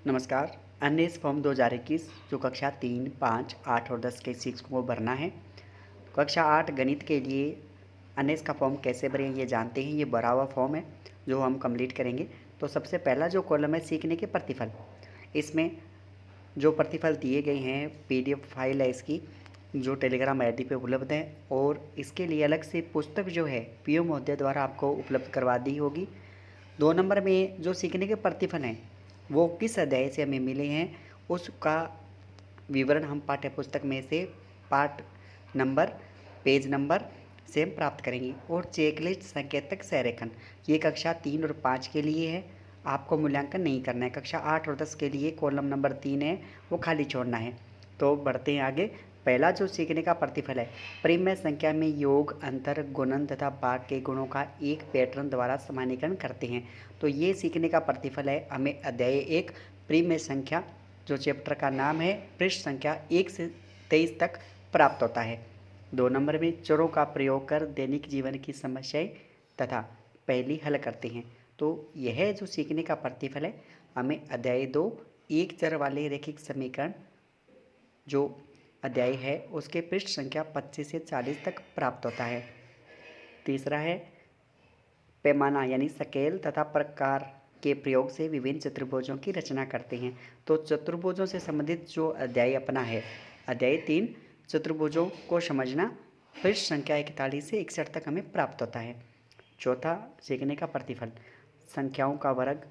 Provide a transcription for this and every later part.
नमस्कार। अननेस फॉर्म 2021 जो कक्षा 3, 5, 8 और 10 के शिक्षकों को भरना है। कक्षा 8 गणित के लिए अननेस का फॉर्म कैसे भरें ये जानते हैं। ये भरा हुआ फॉर्म है जो हम कंप्लीट करेंगे। तो सबसे पहला जो कॉलम है सीखने के प्रतिफल, इसमें जो प्रतिफल दिए गए हैं पीडीएफ फाइल है इसकी, जो टेलीग्राम आईडी पे उपलब्ध है, और इसके लिए अलग से पुस्तक जो है पीओ महोदय द्वारा आपको उपलब्ध करवा दी होगी। 2 नंबर में जो सीखने के प्रतिफल हैं वो किस अध्याय से हमें मिले हैं उसका विवरण हम पाठ्य पुस्तक में से पाठ नंबर, पेज नंबर से हम प्राप्त करेंगे। और चेकलिस्ट संकेतक संरेखन, ये कक्षा 3 और 5 के लिए है, आपको मूल्यांकन नहीं करना है। कक्षा 8 और 10 के लिए कॉलम नंबर 3 है वो खाली छोड़ना है। तो बढ़ते हैं आगे। पहला जो सीखने का प्रतिफल है, परिमेय संख्या में योग, अंतर, गुणन तथा भाग के गुणों का एक पैटर्न द्वारा समानीकरण करते हैं। तो ये सीखने का प्रतिफल है। हमें अध्याय 1 परिमेय संख्या जो चैप्टर का नाम है पृष्ठ संख्या 1 से 23 तक प्राप्त होता है। 2 नंबर में चरों का प्रयोग कर दैनिक जीवन की समस्याएं तथा पहेली हल करते हैं। तो यह जो सीखने का प्रतिफल है हमें अध्याय 2 एक चर वाले रैखिक समीकरण जो अध्याय है उसके पृष्ठ संख्या 25 से 40 तक प्राप्त होता है। तीसरा है पैमाना यानी स्केल तथा प्रकार के प्रयोग से विभिन्न चतुर्भुजों की रचना करते हैं। तो चतुर्भुजों से संबंधित जो अध्याय अपना है अध्याय 3 चतुर्भुजों को समझना, पृष्ठ संख्या 41 से 61 तक हमें प्राप्त होता है। चौथा सीखने का प्रतिफल, संख्याओं का वर्ग,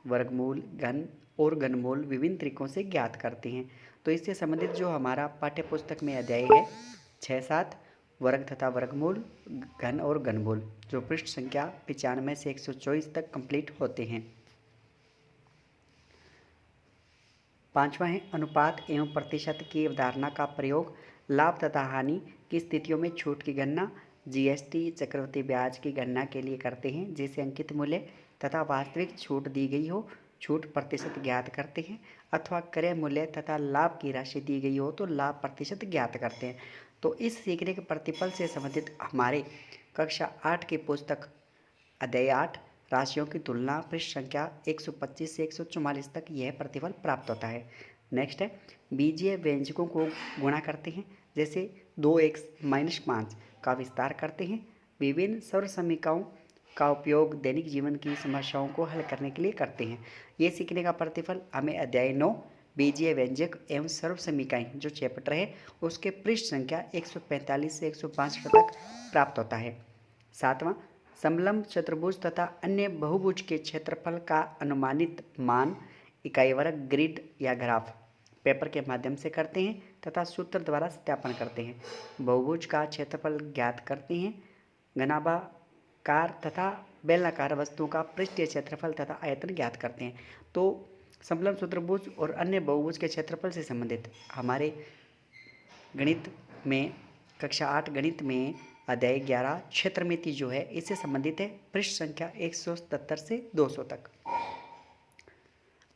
वर्गमूल, घन और घनमूल विभिन्न तरीकों से ज्ञात करते हैं। तो इससे संबंधित जो हमारा पाठ्य पुस्तक में अध्याय है 6-7 वर्ग तथा वर्गमूल, घन और घनमूल, जो पृष्ठ संख्या 95 से 124 तक कंप्लीट होते हैं। 5वां है अनुपात एवं प्रतिशत की अवधारणा का प्रयोग, लाभ तथा हानि की स्थितियों में छूट की गणना, जीएसटी चक्रवृद्धि ब्याज की गणना के लिए करते हैं, जिसे अंकित मूल्य तथा वास्तविक छूट दी गई हो छूट प्रतिशत ज्ञात करते हैं, अथवा क्रय मूल्य तथा लाभ की राशि दी गई हो तो लाभ प्रतिशत ज्ञात करते हैं। तो इस सीखने के प्रतिफल से संबंधित हमारे कक्षा 8 की पुस्तक अध्याय 8 राशियों की तुलना पृष्ठ संख्या 125 से 144 तक यह प्रतिफल प्राप्त होता है। नेक्स्ट है बीजीय व्यंजकों को गुणा करते हैं, जैसे 2x-5 का विस्तार करते हैं। विभिन्न सर्व समीकरणों का उपयोग दैनिक जीवन की समस्याओं को हल करने के लिए करते हैं। ये सीखने का प्रतिफल हमें अध्याय 9 बीजीय व्यंजक एवं सर्व समीकरण जो चैप्टर है उसके पृष्ठ संख्या 145 से 162 तक प्राप्त होता है। 7वां समलंब चतुर्भुज तथा अन्य बहुभुज के क्षेत्रफल का अनुमानित मान इकाई वर्ग, ग्रिड या ग्राफ पेपर के माध्यम से करते हैं तथा सूत्र द्वारा सत्यापन करते हैं। बहुभुज का क्षेत्रफल ज्ञात करते हैं। घनाभाकार तथा बेलनाकार वस्तुओं का पृष्ठीय क्षेत्रफल तथा आयतन ज्ञात करते हैं। तो समलंब चतुर्भुज और अन्य बहुभुज के क्षेत्रफल से संबंधित हमारे गणित में कक्षा 8 गणित में अध्याय 11 क्षेत्रमिति जो है इससे संबंधित है, पृष्ठ संख्या 177 से 200 तक।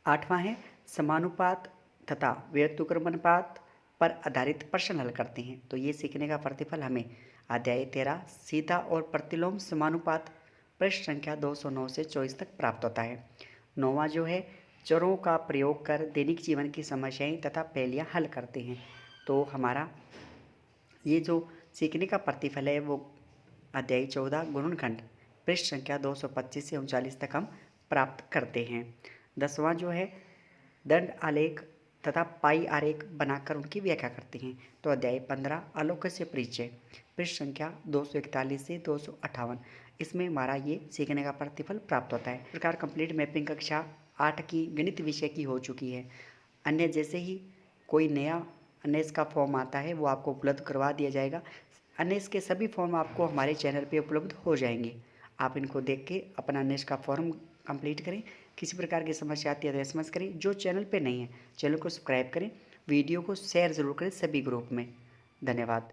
8वां है समानुपात तथा व्युत्क्रमानुपात पर आधारित प्रश्न हल करते हैं। तो ये सीखने का प्रतिफल हमें अध्याय 13 सीधा और प्रतिलोम समानुपात पृष्ठ संख्या 209 से 24 तक प्राप्त होता है। 9वां जो है चरों का प्रयोग कर दैनिक जीवन की समस्याएं तथा पहेलियां हल करते हैं। तो हमारा ये जो सीखने का प्रतिफल है वो अध्याय 14 गुणनखंड पृष्ठ संख्या 225 से 39 तक हम प्राप्त करते हैं। 10वां जो है दंड आलेख तथा पाई आरेख बनाकर उनकी व्याख्या करते हैं। तो अध्याय 15 आलोक से परिचय पृष्ठ संख्या 241 से 258, इसमें हमारा ये सीखने का प्रतिफल प्राप्त होता है। इस प्रकार कंप्लीट मैपिंग कक्षा 8 की गणित विषय की हो चुकी है। अन्य जैसे ही कोई नया अननेस का फॉर्म आता है वो आपको उपलब्ध करवा दिया जाएगा। अननेस के सभी फॉर्म आपको हमारे चैनल पे उपलब्ध हो जाएंगे। आप इनको देख के अपना अननेस का फॉर्म कंप्लीट करें। किसी प्रकार की समस्या आती है तो एसएमएस करें। जो चैनल पे नहीं है चैनल को सब्सक्राइब करें, वीडियो को शेयर ज़रूर करें सभी ग्रुप में। धन्यवाद।